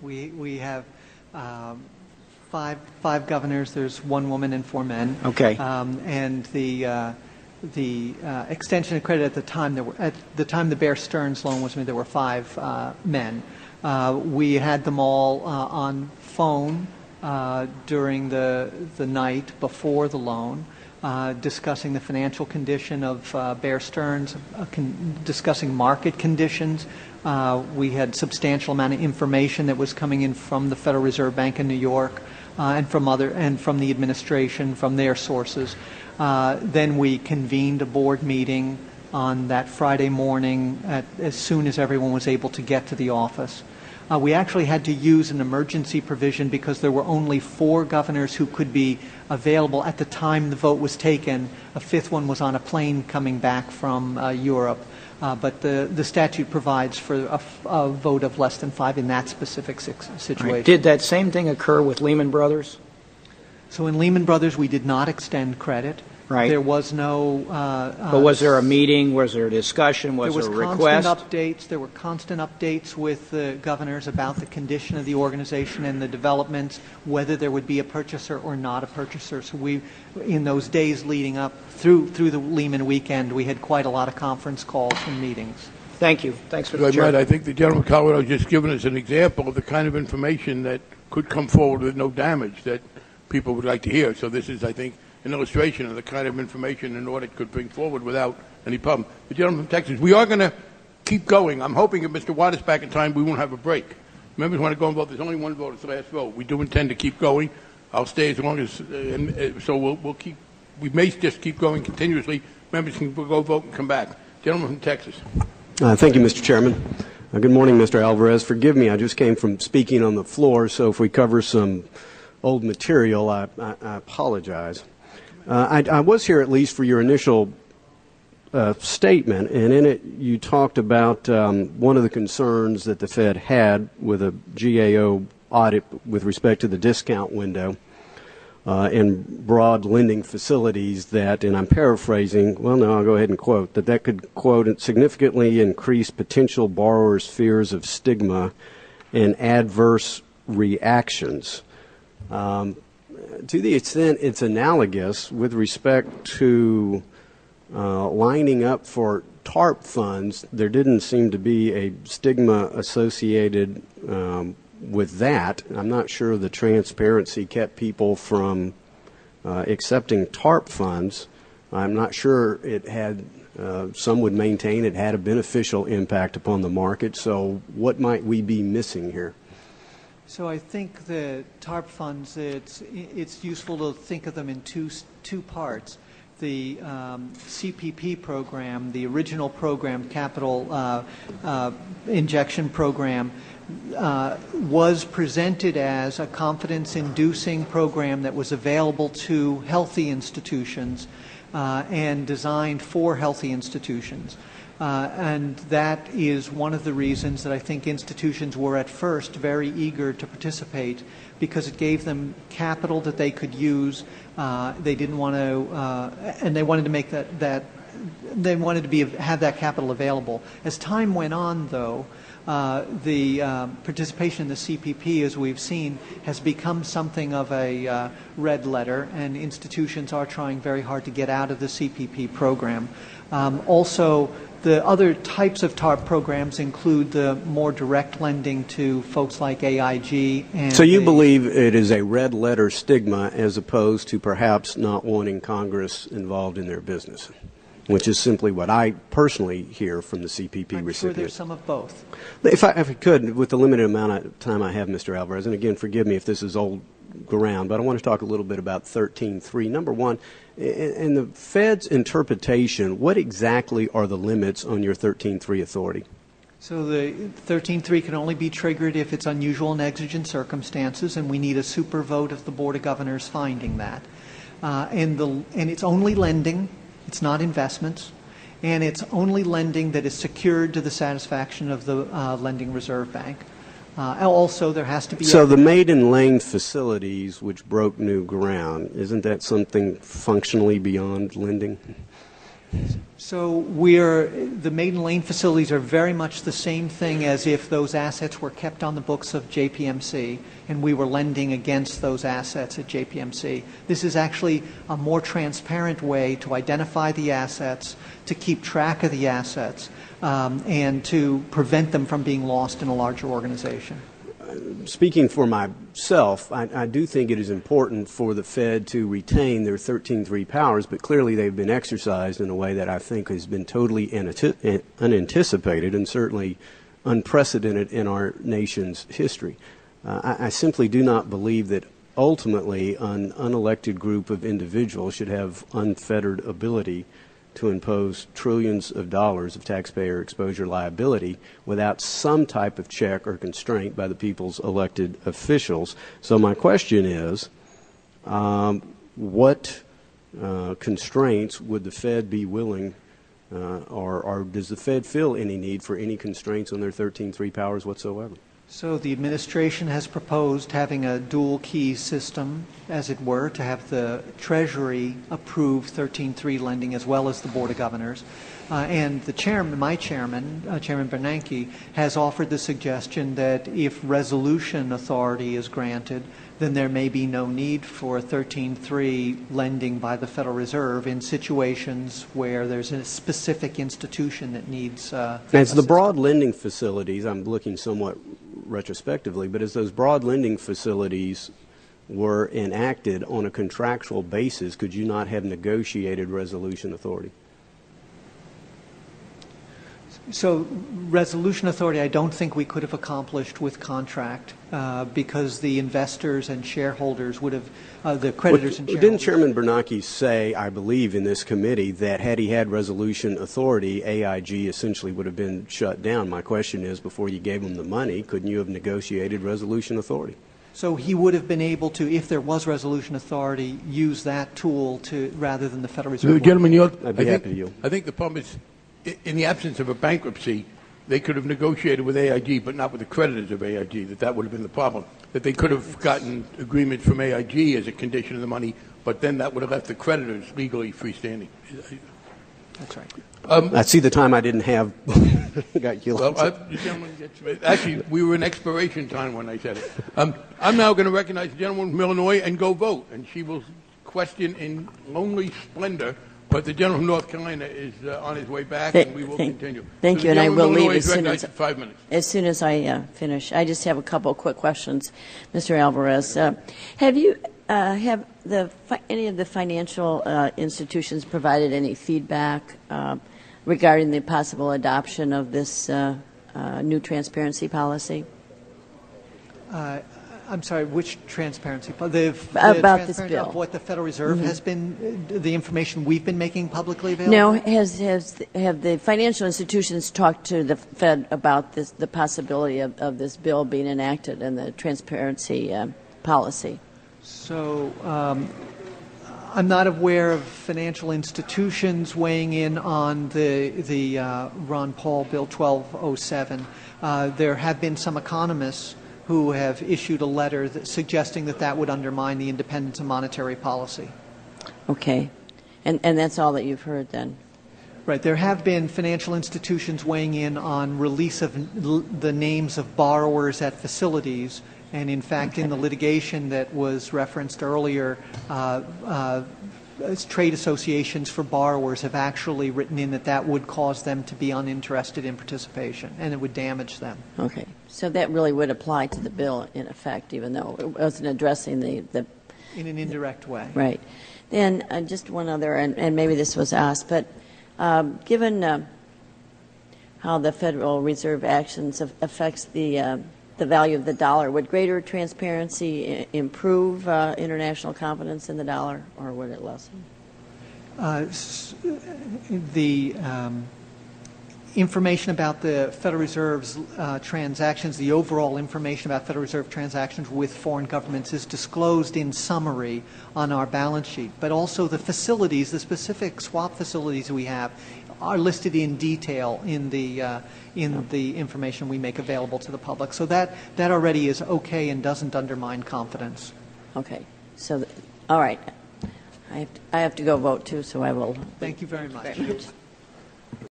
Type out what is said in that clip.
We have five governors. There's one woman and four men. Okay. And the extension of credit at the time, at the time the Bear Stearns loan was made, there were five men. We had them all on phone during the night before the loan, discussing the financial condition of Bear Stearns, discussing market conditions. We had substantial amount of information that was coming in from the Federal Reserve Bank in New York and from the administration, from their sources. Then we convened a board meeting on that Friday morning as soon as everyone was able to get to the office. We actually had to use an emergency provision because there were only 4 governors who could be available at the time the vote was taken. A 5th one was on a plane coming back from Europe. But the statute provides for a vote of less than 5 in that specific situation. Right. Did that same thing occur with Lehman Brothers? So in Lehman Brothers, we did not extend credit. Right. There was no... but was there a meeting? Was there a discussion? Was there a request? There were constant updates with the governors about the condition of the organization and the developments, whether there would be a purchaser or not a purchaser. So we, in those days leading up through the Lehman weekend, we had quite a lot of conference calls and meetings. Thank you. Thanks for the chair. I think the gentleman Colorado has just given us an example of the kind of information that could come forward with no damage that people would like to hear. So this is, I think, an illustration of the kind of information an audit could bring forward without any problem. The gentleman from Texas, we are going to keep going. I'm hoping if Mr. Watt is back in time, we won't have a break. Members want to go and vote. There's only one vote. It's the last vote. We do intend to keep going. I'll stay as long as, so we'll keep, we may just keep going continuously. Members can go vote and come back. Gentleman from Texas. Thank you, Mr. Chairman. Good morning, Mr. Alvarez. Forgive me, I just came from speaking on the floor, so if we cover some old material, I apologize. I was here at least for your initial statement, and in it you talked about one of the concerns that the Fed had with a GAO audit with respect to the discount window in broad lending facilities that, and I'm paraphrasing, well, no, I'll go ahead and quote, that could, quote, significantly increase potential borrowers' fears of stigma and adverse reactions. To the extent it's analogous with respect to lining up for TARP funds, there didn't seem to be a stigma associated with that. I'm not sure the transparency kept people from accepting TARP funds. I'm not sure it had, some would maintain it had a beneficial impact upon the market. So what might we be missing here? So I think the TARP funds, it's useful to think of them in two parts. The CPP program, the original program, capital injection program, was presented as a confidence-inducing program that was available to healthy institutions and designed for healthy institutions. And that is one of the reasons that I think institutions were at first very eager to participate, because it gave them capital that they could use. They didn't want to, and they wanted to make they wanted to have that capital available. As time went on, though, the participation in the CPP, as we've seen, has become something of a red letter, and institutions are trying very hard to get out of the CPP program. Also, the other types of TARP programs include the more direct lending to folks like AIG. And so you believe it is a red letter stigma as opposed to perhaps not wanting Congress involved in their business, which is simply what I personally hear from the CPP recipients. I'm sure there's some of both. If I could, with the limited amount of time I have, Mr. Alvarez, and again, forgive me if this is old ground, but I want to talk a little bit about 13.3. Number one, in the Fed's interpretation, what exactly are the limits on your 13.3 authority? So the 13.3 can only be triggered if it's unusual and exigent circumstances, and we need a super vote of the Board of Governors finding that. And it's only lending. It's not investments, and it's only lending that is secured to the satisfaction of the lending reserve bank. Also, there has to be... So the Maiden Lane facilities, which broke new ground, isn't that something functionally beyond lending? So the Maiden Lane facilities are very much the same thing as if those assets were kept on the books of JPMC and we were lending against those assets at JPMC. This is actually a more transparent way to identify the assets, to keep track of the assets, and to prevent them from being lost in a larger organization. Speaking for myself, I do think it is important for the Fed to retain their 13.3 powers, but clearly they've been exercised in a way that I think has been totally unanticipated and certainly unprecedented in our nation's history. I simply do not believe that ultimately an unelected group of individuals should have unfettered ability to impose trillions of dollars of taxpayer exposure liability without some type of check or constraint by the people's elected officials. So my question is, what constraints would the Fed be willing, or does the Fed feel any need for any constraints on their 13.3 powers whatsoever? So the administration has proposed having a dual key system, as it were, to have the Treasury approve 13.3 lending as well as the Board of Governors. And the chairman, my chairman, Chairman Bernanke, has offered the suggestion that if resolution authority is granted, then there may be no need for 13.3 lending by the Federal Reserve in situations where there's a specific institution that needs as the broad lending facilities, I'm looking somewhat retrospectively, but as those broad lending facilities were enacted on a contractual basis, could you not have negotiated resolution authority? So resolution authority I don't think we could have accomplished with contract because the investors and shareholders would have, the creditors and shareholders. Didn't Chairman Bernanke say, I believe in this committee, that had he had resolution authority, AIG essentially would have been shut down? My question is, before you gave him the money, couldn't you have negotiated resolution authority? So he would have been able to, if there was resolution authority, use that tool to rather than the Federal Reserve. Gentlemen, I'd be happy to yield. I think the problem is, in the absence of a bankruptcy, they could have negotiated with AIG, but not with the creditors of AIG, that would have been the problem. That they could have gotten agreement from AIG as a condition of the money, but then that would have left the creditors legally freestanding. That's right. I see the time I didn't have got you. Well, the gentleman actually, we were in expiration time when I said it. I'm now going to recognize the gentleman from Illinois and go vote, and she will question in lonely splendor. But the gentleman from North Carolina is on his way back, and we will continue. Thank So you, and I will leave as soon as I finish. I just have a couple of quick questions, Mr. Alvarez. Have you have any of the financial institutions provided any feedback regarding the possible adoption of this new transparency policy? I'm sorry, which transparency? The about this bill. Of what the Federal Reserve has been, the information we've been making publicly available? No, have the financial institutions talked to the Fed about the possibility of this bill being enacted and the transparency policy? So I'm not aware of financial institutions weighing in on the Ron Paul Bill 1207. There have been some economists who have issued a letter suggesting that would undermine the independence of monetary policy. Okay. And that's all that you've heard then? Right. There have been financial institutions weighing in on release of the names of borrowers at facilities. And in fact, in the litigation that was referenced earlier, trade associations for borrowers have actually written in that would cause them to be uninterested in participation, and it would damage them. Okay. So that really would apply to the bill, in effect, even though it wasn't addressing the in an indirect way. Right. Then just one other, and maybe this was asked, but given how the Federal Reserve actions affects the value of the dollar, would greater transparency improve international confidence in the dollar, or would it lessen? The information about the Federal Reserve's transactions, the overall information about Federal Reserve transactions with foreign governments is disclosed in summary on our balance sheet. But also the facilities, the specific swap facilities we have, are listed in detail in the information we make available to the public. So that already is okay and doesn't undermine confidence. Okay. So, all right. I have to go vote too, so I will. Thank you very much. Very much.